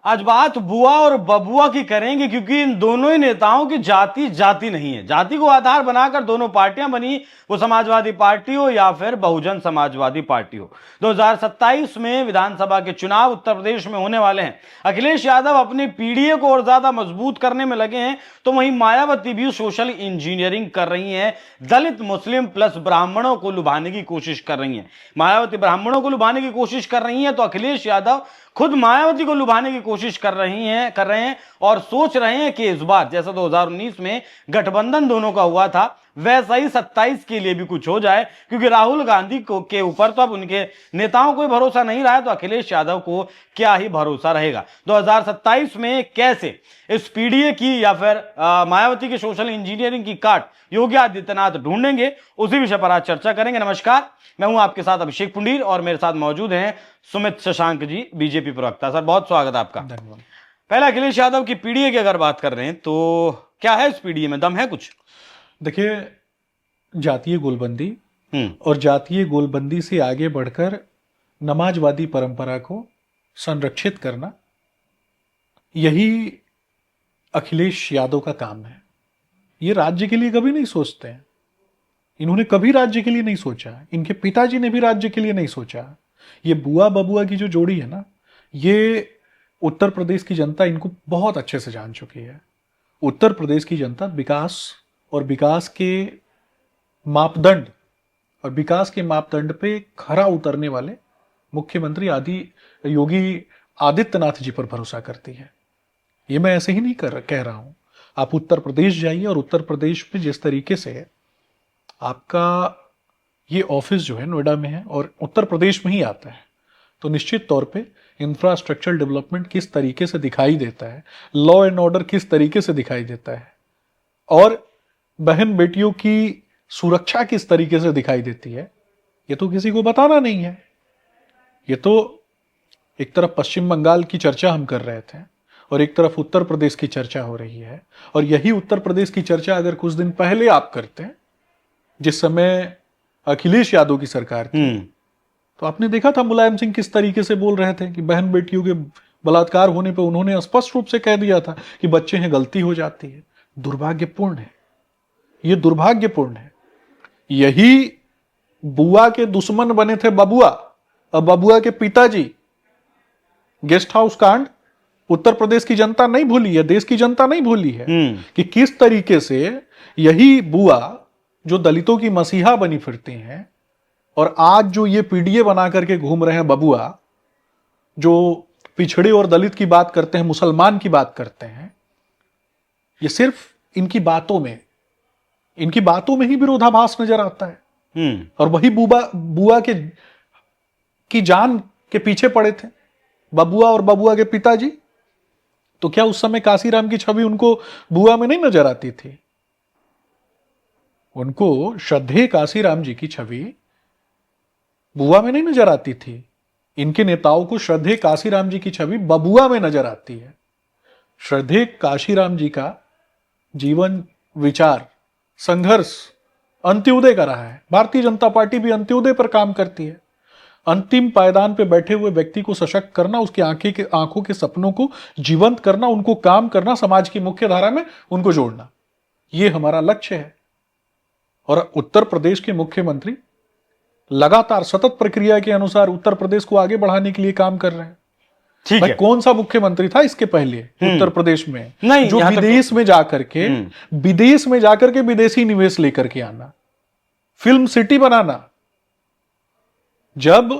आज बात बुआ और बबुआ की करेंगे, क्योंकि इन दोनों ही नेताओं की जाति जाति नहीं है। जाति को आधार बनाकर दोनों पार्टियां बनी, वो समाजवादी पार्टी हो या फिर बहुजन समाजवादी पार्टी हो। 2027 में विधानसभा के चुनाव उत्तर प्रदेश में होने वाले हैं। अखिलेश यादव अपने पीडीए को और ज्यादा मजबूत करने में लगे हैं, तो वहीं मायावती भी सोशल इंजीनियरिंग कर रही हैं। दलित, मुस्लिम प्लस ब्राह्मणों को लुभाने की कोशिश कर रही हैं। मायावती ब्राह्मणों को लुभाने की कोशिश कर रही हैं, तो अखिलेश यादव खुद मायावती को लुभाने की कोशिश कर रहे हैं और सोच रहे हैं कि इस बार जैसा 2019 में गठबंधन दोनों का हुआ था, वैसा ही 27 के लिए भी कुछ हो जाए। क्योंकि राहुल गांधी के ऊपर तो अब उनके नेताओं को भरोसा नहीं रहा है, तो अखिलेश यादव को क्या ही भरोसा रहेगा। 2027 में कैसे इस पीडीए की या फिर मायावती की सोशल इंजीनियरिंग की काट योगी आदित्यनाथ ढूंढेंगे, उसी विषय पर आज चर्चा करेंगे। नमस्कार, मैं हूं आपके साथ अभिषेक पुंडीर और मेरे साथ मौजूद हैं सुमित शशांक जी, बीजेपी प्रवक्ता। सर, बहुत स्वागत है आपका। धन्यवाद। पहले अखिलेश यादव की पीडीए की अगर बात कर रहे हैं, तो क्या है इस पीडीए में, दम है कुछ? देखिए, जातीय गोलबंदी और जातीय गोलबंदी से आगे बढ़कर नमाजवादी परंपरा को संरक्षित करना, यही अखिलेश यादव का काम है। ये राज्य के लिए कभी नहीं सोचते हैं। इन्होंने कभी राज्य के लिए नहीं सोचा। इनके पिताजी ने भी राज्य के लिए नहीं सोचा। ये बुआ बबुआ की जो जोड़ी है ना, ये उत्तर प्रदेश की जनता इनको बहुत अच्छे से जान चुकी है। उत्तर प्रदेश की जनता विकास और विकास के मापदंड पे खरा उतरने वाले मुख्यमंत्री योगी आदित्यनाथ जी पर भरोसा करती है। ये मैं ऐसे ही नहीं कह रहा हूं। आप उत्तर प्रदेश जाइए और उत्तर प्रदेश में जिस तरीके से आपका ये ऑफिस जो है नोएडा में है और उत्तर प्रदेश में ही आता है, तो निश्चित तौर पे इंफ्रास्ट्रक्चरल डेवलपमेंट किस तरीके से दिखाई देता है, लॉ एंड ऑर्डर किस तरीके से दिखाई देता है, और बहन बेटियों की सुरक्षा किस तरीके से दिखाई देती है, ये तो किसी को बताना नहीं है। ये तो एक तरफ पश्चिम बंगाल की चर्चा हम कर रहे थे और एक तरफ उत्तर प्रदेश की चर्चा हो रही है। और यही उत्तर प्रदेश की चर्चा अगर कुछ दिन पहले आप करते हैं, जिस समय अखिलेश यादव की सरकार थी, तो आपने देखा था मुलायम सिंह किस तरीके से बोल रहे थे कि बहन बेटियों के बलात्कार होने पर उन्होंने स्पष्ट रूप से कह दिया था कि बच्चे हैं, गलती हो जाती है। दुर्भाग्यपूर्ण है, ये दुर्भाग्यपूर्ण है। यही बुआ के दुश्मन बने थे बबुआ और बबुआ के पिताजी। गेस्ट हाउस कांड उत्तर प्रदेश की जनता नहीं भूली है, देश की जनता नहीं भूली है कि किस तरीके से यही बुआ जो दलितों की मसीहा बनी फिरती हैं और आज जो ये पीडीए बना करके घूम रहे हैं बबुआ, जो पिछड़े और दलित की बात करते हैं, मुसलमान की बात करते हैं, ये सिर्फ इनकी बातों में ही विरोधाभास नजर आता है। और वही बुआ की जान के पीछे पड़े थे बबुआ और बबुआ के पिताजी। तो क्या उस समय काशीराम की छवि उनको बुआ में नहीं नजर आती थी? उनको श्रद्धेय काशीराम जी की छवि बुआ में नहीं नजर आती थी। इनके नेताओं को श्रद्धेय काशीराम जी की छवि बबुआ में नजर आती है। श्रद्धेय काशीराम जी का जीवन, विचार, संघर्ष अंत्योदय का रहा है। भारतीय जनता पार्टी भी अंत्योदय पर काम करती है। अंतिम पायदान पे बैठे हुए व्यक्ति को सशक्त करना, उसकी आंखों के सपनों को जीवंत करना, उनको काम करना, समाज की मुख्य धारा में उनको जोड़ना, ये हमारा लक्ष्य है। और उत्तर प्रदेश के मुख्यमंत्री लगातार सतत प्रक्रिया के अनुसार उत्तर प्रदेश को आगे बढ़ाने के लिए काम कर रहे हैं। ठीक है। कौन सा मुख्यमंत्री था इसके पहले उत्तर प्रदेश में नहीं, जो विदेश में जाकर के विदेशी निवेश लेकर के आना, फिल्म सिटी बनाना? जब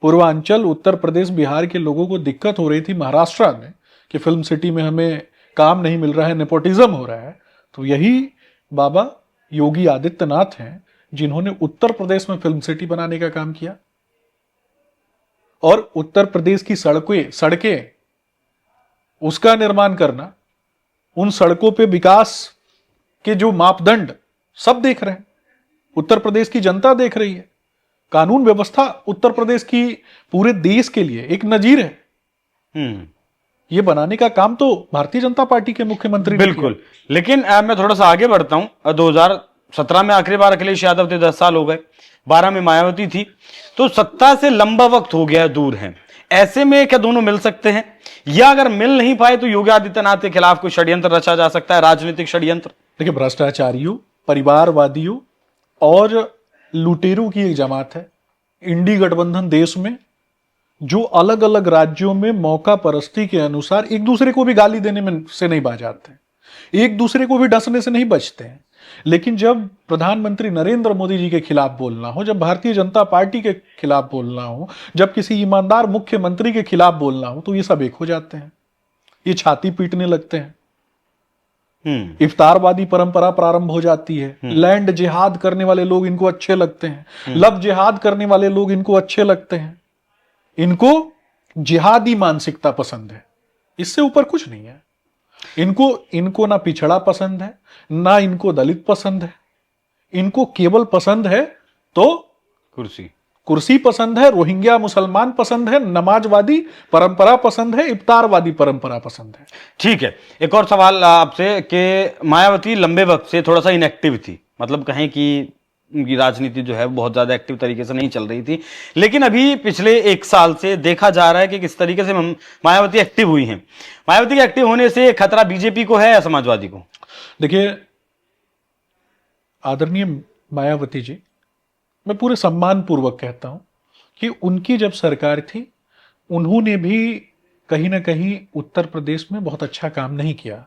पूर्वांचल, उत्तर प्रदेश, बिहार के लोगों को दिक्कत हो रही थी महाराष्ट्र में कि फिल्म सिटी में हमें काम नहीं मिल रहा है, नेपोटिज्म हो रहा है, तो यही बाबा योगी आदित्यनाथ हैं जिन्होंने उत्तर प्रदेश में फिल्म सिटी बनाने का काम किया। और उत्तर प्रदेश की सड़कें उसका निर्माण करना, उन सड़कों पे विकास के जो मापदंड सब देख रहे हैं, उत्तर प्रदेश की जनता देख रही है। कानून व्यवस्था उत्तर प्रदेश की पूरे देश के लिए एक नजीर है। ये बनाने का काम तो भारतीय जनता पार्टी के मुख्यमंत्री ने बिल्कुल। लेकिन मैं थोड़ा सा आगे बढ़ता हूं। 2017 में आखिरी बार अखिलेश यादव थे, 10 साल हो गए। 12 में मायावती थी, तो सत्ता से लंबा वक्त हो गया दूर है। ऐसे में क्या दोनों मिल सकते हैं, या अगर मिल नहीं पाए तो योगी आदित्यनाथ के खिलाफ कोई षड्यंत्र रचा जा सकता है, राजनीतिक षड्यंत्र? देखिए, भ्रष्टाचारियों, परिवारवादियों और लुटेरों की एक जमात है इंडी गठबंधन देश में, जो अलग अलग राज्यों में मौका परस्ती के अनुसार एक दूसरे को भी गाली देने में से नहीं बाज आते, एक दूसरे को भी डसने से नहीं बचते हैं। लेकिन जब प्रधानमंत्री नरेंद्र मोदी जी के खिलाफ बोलना हो, जब भारतीय जनता पार्टी के खिलाफ बोलना हो, जब किसी ईमानदार मुख्यमंत्री के खिलाफ बोलना हो, तो ये सब एक हो जाते हैं, ये छाती पीटने लगते हैं, इफ्तारवादी परंपरा प्रारंभ हो जाती है, लैंड जिहाद करने वाले लोग इनको अच्छे लगते हैं, लव जिहाद करने वाले लोग इनको अच्छे लगते हैं, इनको जिहादी मानसिकता पसंद है, इससे ऊपर कुछ नहीं है। इनको ना पिछड़ा पसंद है, ना इनको दलित पसंद है, इनको केवल पसंद है तो कुर्सी पसंद है, रोहिंग्या मुसलमान पसंद है, नमाजवादी परंपरा पसंद है, इफ्तारवादी परंपरा पसंद है। ठीक है, एक और सवाल आपसे कि मायावती लंबे वक्त से थोड़ा सा इनएक्टिव थी, मतलब कहें कि उनकी राजनीति जो है बहुत ज्यादा एक्टिव तरीके से नहीं चल रही थी, लेकिन अभी पिछले एक साल से देखा जा रहा है कि किस तरीके से मायावती एक्टिव हुई हैं। मायावती के एक्टिव होने से खतरा बीजेपी को है या समाजवादी को? देखिए, आदरणीय मायावती जी, मैं पूरे सम्मान पूर्वक कहता हूं कि उनकी जब सरकार थी, उन्होंने भी कहीं ना कहीं उत्तर प्रदेश में बहुत अच्छा काम नहीं किया,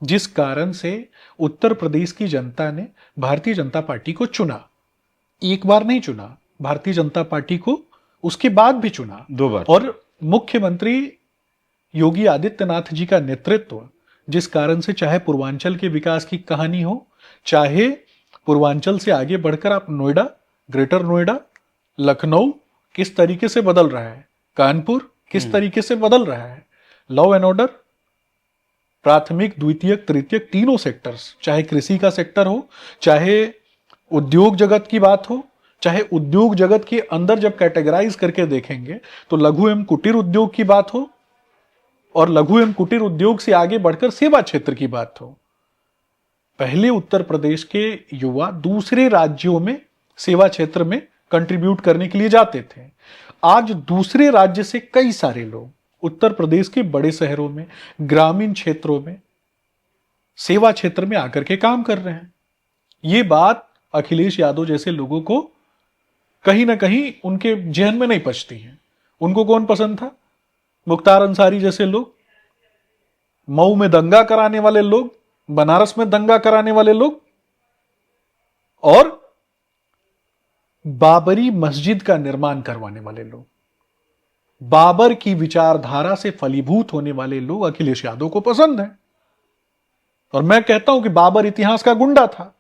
जिस कारण से उत्तर प्रदेश की जनता ने भारतीय जनता पार्टी को चुना। एक बार नहीं चुना, भारतीय जनता पार्टी को उसके बाद भी चुना, 2 बार। और मुख्यमंत्री योगी आदित्यनाथ जी का नेतृत्व, जिस कारण से चाहे पूर्वांचल के विकास की कहानी हो, चाहे पूर्वांचल से आगे बढ़कर आप नोएडा, ग्रेटर नोएडा, लखनऊ किस तरीके से बदल रहा है, कानपुर किस तरीके से बदल रहा है, लॉ एंड ऑर्डर, प्राथमिक, द्वितीयक, तृतीयक तीनों सेक्टर्स, चाहे कृषि का सेक्टर हो, चाहे उद्योग जगत की बात हो, चाहे उद्योग जगत के अंदर जब कैटेगराइज करके देखेंगे तो लघु एवं कुटीर उद्योग की बात हो, और लघु एवं कुटीर उद्योग से आगे बढ़कर सेवा क्षेत्र की बात हो। पहले उत्तर प्रदेश के युवा दूसरे राज्यों में सेवा क्षेत्र में कंट्रीब्यूट करने के लिए जाते थे। आज दूसरे राज्य से कई सारे लोग उत्तर प्रदेश के बड़े शहरों में, ग्रामीण क्षेत्रों में सेवा क्षेत्र में आकर के काम कर रहे हैं। ये बात अखिलेश यादव जैसे लोगों को कहीं ना कहीं उनके जहन में नहीं पचती है। उनको कौन पसंद था? मुख्तार अंसारी जैसे लोग, मऊ में दंगा कराने वाले लोग, बनारस में दंगा कराने वाले लोग, और बाबरी मस्जिद का निर्माण करवाने वाले लोग, बाबर की विचारधारा से फलीभूत होने वाले लोग अखिलेश यादव को पसंद हैं। और मैं कहता हूं कि बाबर इतिहास का गुंडा था।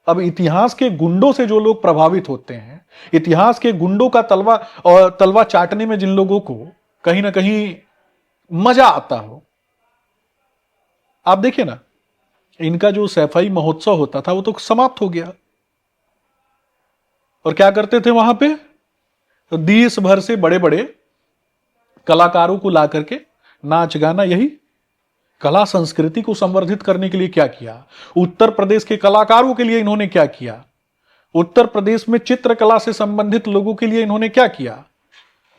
अब इतिहास के गुंडों से जो लोग प्रभावित होते हैं, इतिहास के गुंडों का तलवा चाटने में जिन लोगों को कहीं ना कहीं मजा आता हो, आप देखिए ना, इनका जो सैफई महोत्सव होता था वो तो समाप्त हो गया। और क्या करते थे वहां पे? तो देश भर से बड़े बड़े कलाकारों को ला करके नाच गाना, यही कला संस्कृति को संवर्धित करने के लिए क्या किया? उत्तर प्रदेश के कलाकारों के लिए इन्होंने क्या किया? उत्तर प्रदेश में चित्रकला से संबंधित लोगों के लिए इन्होंने क्या किया?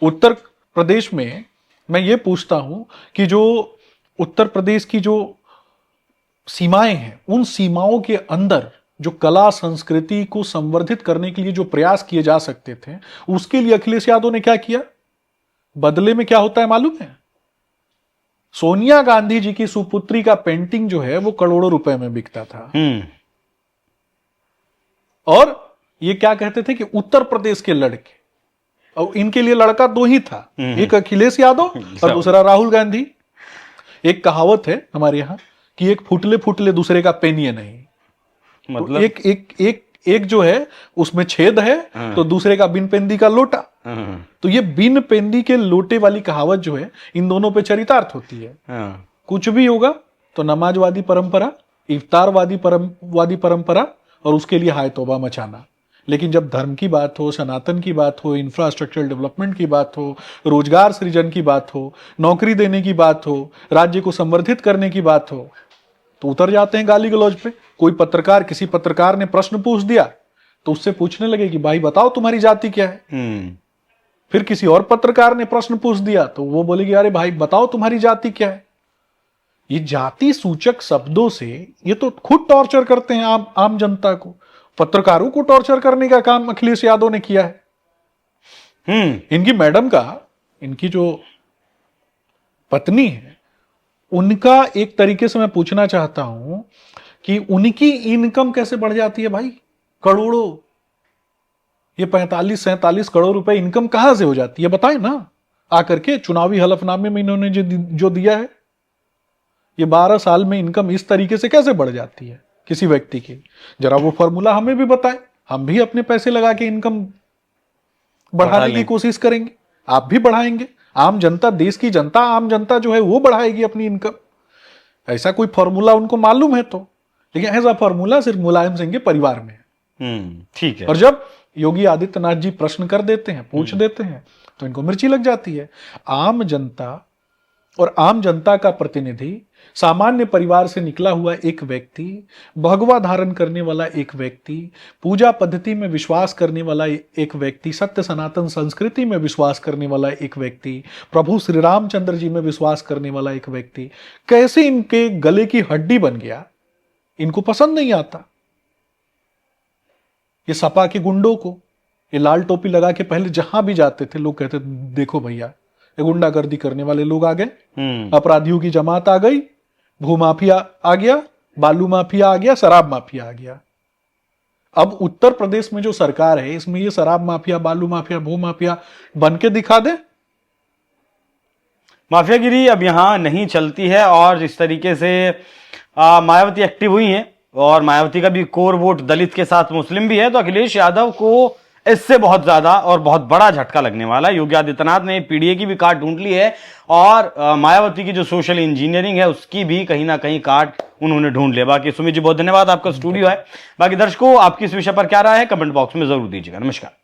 उत्तर प्रदेश में मैं ये पूछता हूं कि जो उत्तर प्रदेश की जो सीमाएं हैं, उन सीमाओं के अंदर जो कला संस्कृति को संवर्धित करने के लिए जो प्रयास किए जा सकते थे, उसके लिए अखिलेश यादव ने क्या किया? बदले में क्या होता है मालूम है? सोनिया गांधी जी की सुपुत्री का पेंटिंग जो है वो करोड़ों रुपए में बिकता था। और ये क्या कहते थे कि उत्तर प्रदेश के लड़के, और इनके लिए लड़का 2 ही था, एक अखिलेश यादव और दूसरा राहुल गांधी। एक कहावत है हमारे यहां कि एक फुटले फुटले दूसरे का पेनिए नहीं, मतलब तो एक जो है उसमें छेद है, तो दूसरे का बिन पेंदी का लोटा। तो ये बिन पेंदी के लोटे वाली कहावत जो है, इन दोनों पे चरितार्थ होती है। कुछ भी होगा तो नमाजवादी परंपरा, इफ्तारवादी परंपरा, और उसके लिए हाय तौबा मचाना। लेकिन जब धर्म की बात हो, सनातन की बात हो, इंफ्रास्ट्रक्चरल डेवलपमेंट की बात हो, रोजगार सृजन की बात हो, नौकरी देने की बात हो, राज्य को संवर्धित करने की बात हो, तो उतर जाते हैं गाली गलौज पे। कोई पत्रकार, किसी पत्रकार ने प्रश्न पूछ दिया तो उससे पूछने लगे कि भाई बताओ तुम्हारी जाति क्या है। फिर किसी और पत्रकार ने प्रश्न पूछ दिया तो वो बोलेगी अरे भाई बताओ तुम्हारी जाति क्या है। ये जाति सूचक शब्दों से ये तो खुद टॉर्चर करते हैं आम जनता को। पत्रकारों को टॉर्चर करने का काम अखिलेश यादव ने किया है। इनकी मैडम का, इनकी जो पत्नी है, उनका एक तरीके से मैं पूछना चाहता हूं कि उनकी इनकम कैसे बढ़ जाती है भाई, करोड़ों, ये 45-47 करोड़ रुपए इनकम कहां से हो जाती है बताएं ना। आकर के चुनावी हलफनामे में इन्होंने जो दिया है, ये 12 साल में इनकम इस तरीके से कैसे बढ़ जाती है किसी व्यक्ति की, जरा वो फॉर्मूला हमें भी बताएं, हम भी अपने पैसे लगा के इनकम बढ़ाने की कोशिश करेंगे, आप भी बढ़ाएंगे, आम जनता, देश की जनता, आम जनता जो है वो बढ़ाएगी अपनी इनकम। ऐसा कोई फॉर्मूला उनको मालूम है तो, लेकिन ऐसा फॉर्मूला सिर्फ मुलायम सिंह के परिवार में है। ठीक है। और जब योगी आदित्यनाथ जी प्रश्न कर देते हैं, पूछ देते हैं, तो इनको मिर्ची लग जाती है। आम जनता और आम जनता का प्रतिनिधि, सामान्य परिवार से निकला हुआ एक व्यक्ति, भगवा धारण करने वाला एक व्यक्ति, पूजा पद्धति में विश्वास करने वाला एक व्यक्ति, सत्य सनातन संस्कृति में विश्वास करने वाला एक व्यक्ति, प्रभु श्री रामचंद्र जी में विश्वास करने वाला एक व्यक्ति कैसे इनके गले की हड्डी बन गया, इनको पसंद नहीं आता। ये सपा के गुंडों को, ये लाल टोपी लगा के पहले जहां भी जाते थे लोग कहते देखो भैया ये गुंडागर्दी करने वाले लोग आ गए, अपराधियों की जमात आ गई, भूमाफिया आ गया, बालू माफिया आ गया, शराब माफिया आ गया। अब उत्तर प्रदेश में जो सरकार है इसमें ये शराब माफिया, बालू माफिया, भूमाफिया बन के दिखा दे। माफियागिरी अब यहां नहीं चलती है और जिस तरीके से मायावती एक्टिव हुई हैं और मायावती का भी कोर वोट दलित के साथ मुस्लिम भी है, तो अखिलेश यादव को इससे बहुत ज्यादा और बहुत बड़ा झटका लगने वाला है। योगी आदित्यनाथ ने पीडीए की भी काट ढूंढ ली है और मायावती की जो सोशल इंजीनियरिंग है उसकी भी कहीं ना कहीं काट उन्होंने ढूंढ लिया। बाकी सुमित जी बहुत धन्यवाद, आपका स्टूडियो है। बाकी दर्शकों आपकी इस विषय पर क्या राय है कमेंट बॉक्स में जरूर दीजिएगा। नमस्कार।